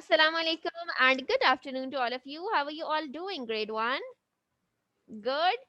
Assalamu alaikum and good afternoon to all of you. How are you all doing, grade 1? Good.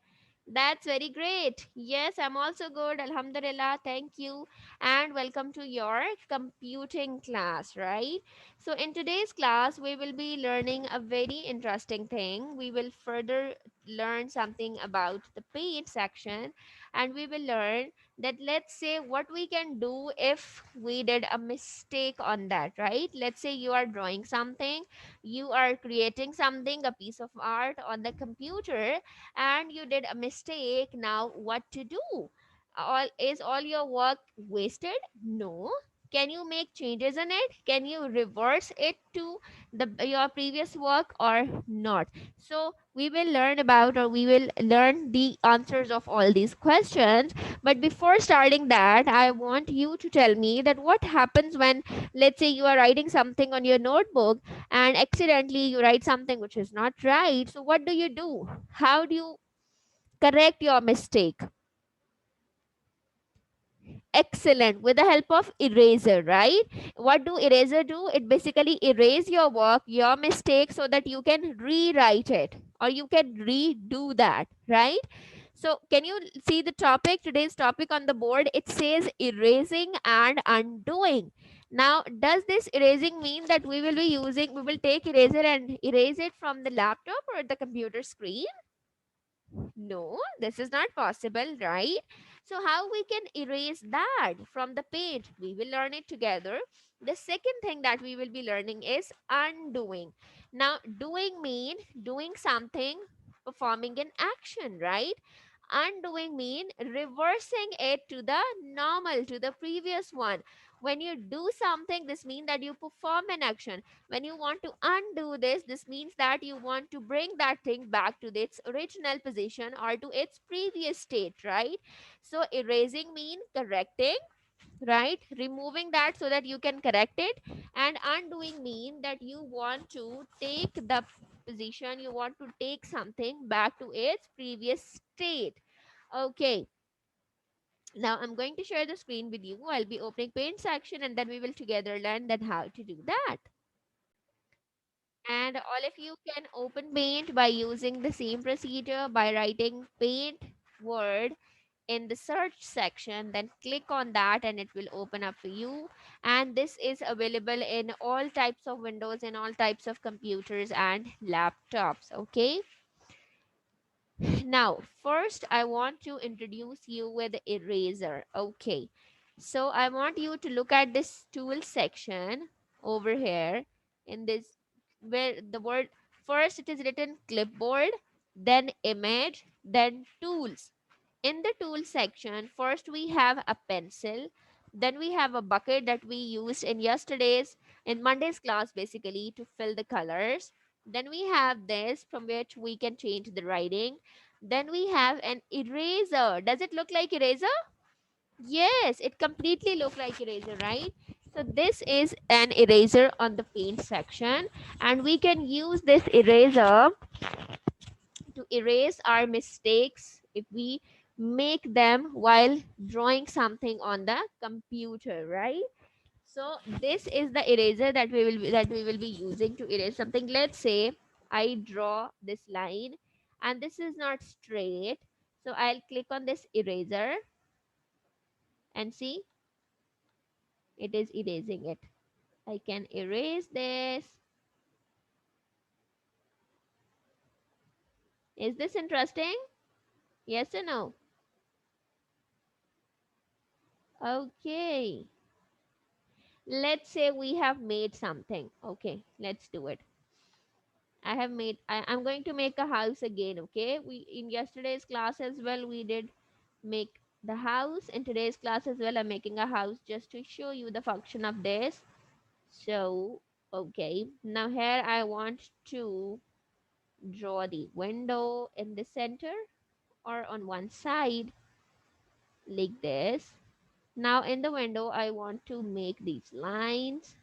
That's very great. Yes, I'm also good. Alhamdulillah. Thank you. And welcome to your computing class, right? So, in today's class, we will be learning a very interesting thing. We will further learn something about the paid section, and we will learn that let's say what we can do if we did a mistake on that, right? Let's say you are drawing something, you are creating something, a piece of art on the computer, and you did a mistake. Now what to do? All your work wasted? No. Can you make changes in it? Can you reverse it to the your previous work or not? So we will learn about, or we will learn the answers of all these questions. But before starting that, I want you to tell me that what happens when, let's say, you are writing something on your notebook and accidentally you write something which is not right. So what do you do? How do you correct your mistake? Excellent. With the help of eraser, right? What do eraser do? It basically erase your work, your mistake, so that you can rewrite it or you can redo that, right? So can you see the topic, today's topic on the board? It says erasing and undoing. Now, does this erasing mean that we will take eraser and erase it from the laptop or the computer screen? No, this is not possible, right? So, how we can erase that from the page? We will learn it together. The second thing that we will be learning is undoing. Now, doing mean doing something, performing an action, right? Undoing mean reversing it to the normal, to the previous one. When you do something, this means that you perform an action. When you want to undo this means that you want to bring that thing back to its original position or to its previous state, right? So erasing mean correcting, right? Removing that so that you can correct it. And undoing mean that you want to take the position, you want to take something back to its previous state. Okay, now I'm going to share the screen with you. I'll be opening paint section and then we will together learn that how to do that. And all of you can open paint by using the same procedure by writing paint word in the search section, then click on that and it will open up for you. And this is available in all types of windows, in all types of computers and laptops. Okay, now first I want to introduce you with eraser. Okay, so I want you to look at this tool section over here, in this, where the word, first it is written clipboard, then image, then tools. In the tool section, first we have a pencil, then we have a bucket that we used in Monday's class basically to fill the colors. Then we have this from which we can change the writing. Then we have an eraser. Does it look like eraser? Yes, it completely look like eraser, right? So this is an eraser on the paint section, and we can use this eraser to erase our mistakes if we make them while drawing something on the computer, right? So this is the eraser that we will be using to erase something. Let's say I draw this line and this is not straight, so I'll click on this eraser and see, it is erasing it. I can erase this. Is this interesting? Yes or no? Okay, let's say we have made something. Okay, let's do it. I'm going to make a house again. Okay, we in yesterday's class as well we did make the house. In today's class as well I'm making a house just to show you the function of this. So okay, now here I want to draw the window in the center or on one side like this. Now in the window I want to make these lines.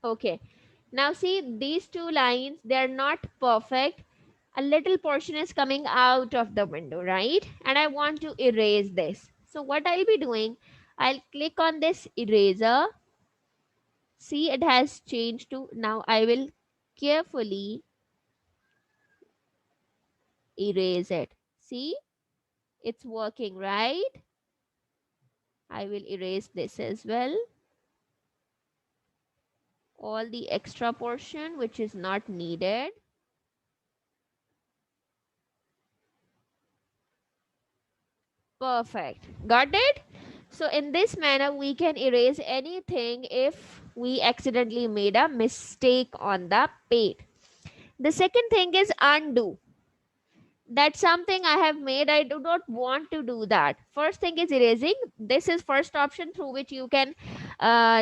Okay, Now see these two lines, they're not perfect. A little portion is coming out of the window, right? And I want to erase this. So what I'll be doing, I'll click on this eraser. See, it has changed to, now I will carefully erase it. See, it's working, right? I will erase this as well. All the extra portion which is not needed. Perfect. Got it? So in this manner, we can erase anything if we accidentally made a mistake on the paint. The second thing is undo. That's something I have made. I do not want to do that. First thing is erasing. This is first option through which you can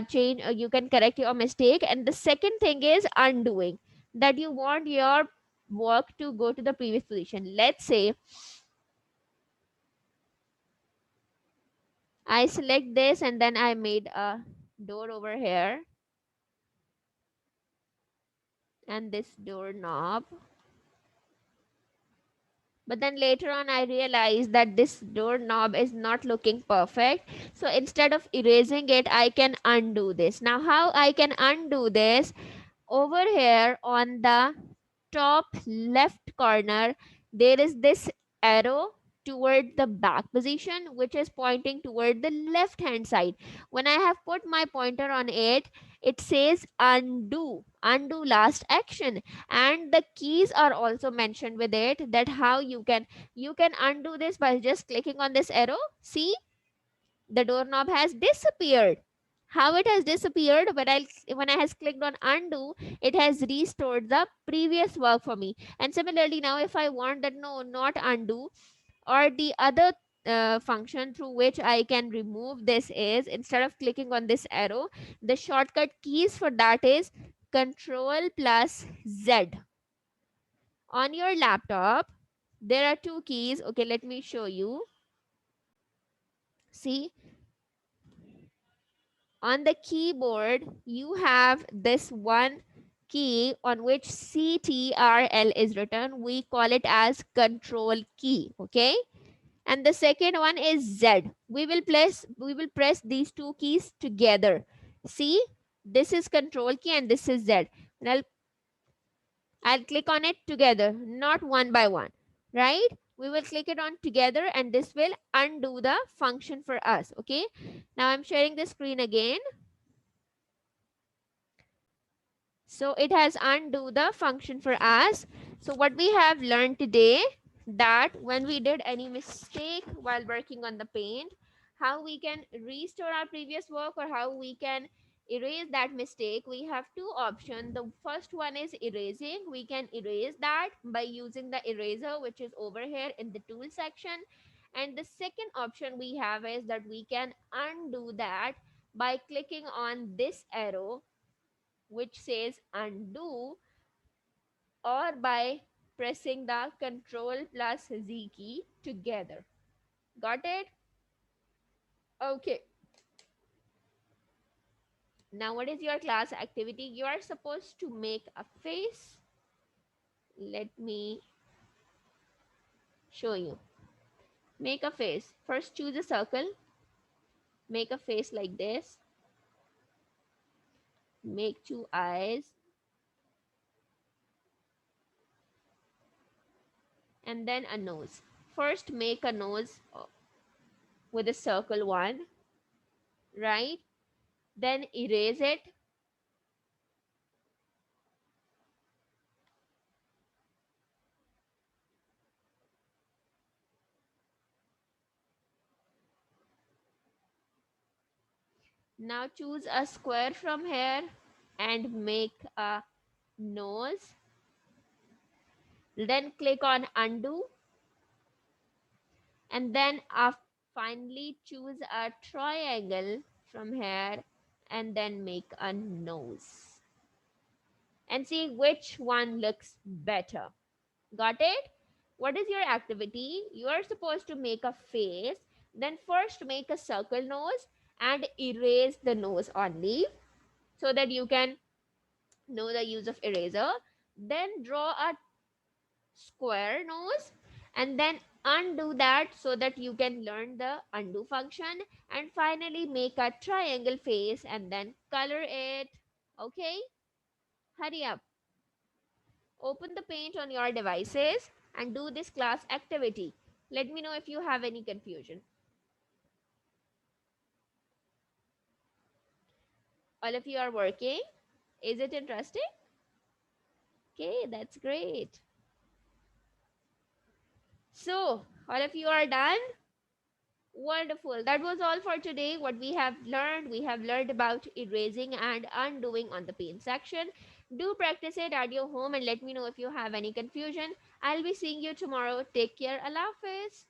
change, you can correct your mistake. And the second thing is undoing, that you want your work to go to the previous position. Let's say I select this and then I made a door over here and this doorknob. But then later on, I realized that this doorknob is not looking perfect. So instead of erasing it, I can undo this. Now, how I can undo this? Over here on the top left corner, there is this arrow toward the back position, which is pointing toward the left hand side. When I have put my pointer on it, it says undo, undo last action. And the keys are also mentioned with it, that how you can undo this by just clicking on this arrow. See, the doorknob has disappeared. How it has disappeared? When I has clicked on undo, it has restored the previous work for me. And similarly, now if I want that, no, not undo, or the other function through which I can remove this is, instead of clicking on this arrow, the shortcut keys for that is Control plus Z. On your laptop, there are two keys. Okay, let me show you. See, on the keyboard, you have this one key on which CTRL is written. We call it as control key. Okay. And the second one is Z. We will press these two keys together. See, this is control key and this is Z. And I'll click on it together, not one by one, right? We will click it on together and this will undo the function for us. Okay. Now I'm sharing the screen again. So it has undo the function for us. So what we have learned today, that when we did any mistake while working on the paint, how we can restore our previous work or how we can erase that mistake. We have two options. The first one is erasing. We can erase that by using the eraser, which is over here in the tool section. And the second option we have is that we can undo that by clicking on this arrow which says undo, or by pressing the Control plus Z key together. Got it? Okay. Now what is your class activity? You are supposed to make a face. Let me show you. Make a face. First choose a circle. Make a face like this. Make two eyes. And then a nose. First make a nose with a circle one, right? Then erase it. Now choose a square from here and make a nose. Then click on undo. And then finally choose a triangle from here and then make a nose. And see which one looks better. Got it? What is your activity? You are supposed to make a face. Then first make a circle nose and erase the nose only so that you can know the use of eraser. Then draw a square nose and then undo that so that you can learn the undo function, and finally make a triangle face and then color it. Okay, hurry up. Open the paint on your devices and do this class activity. Let me know if you have any confusion. All of you are working. Is it interesting? Okay, that's great. So, all of you are done? Wonderful. That was all for today. What we have learned about erasing and undoing on the paint section. Do practice it at your home and let me know if you have any confusion. I'll be seeing you tomorrow. Take care. Allah Hafiz.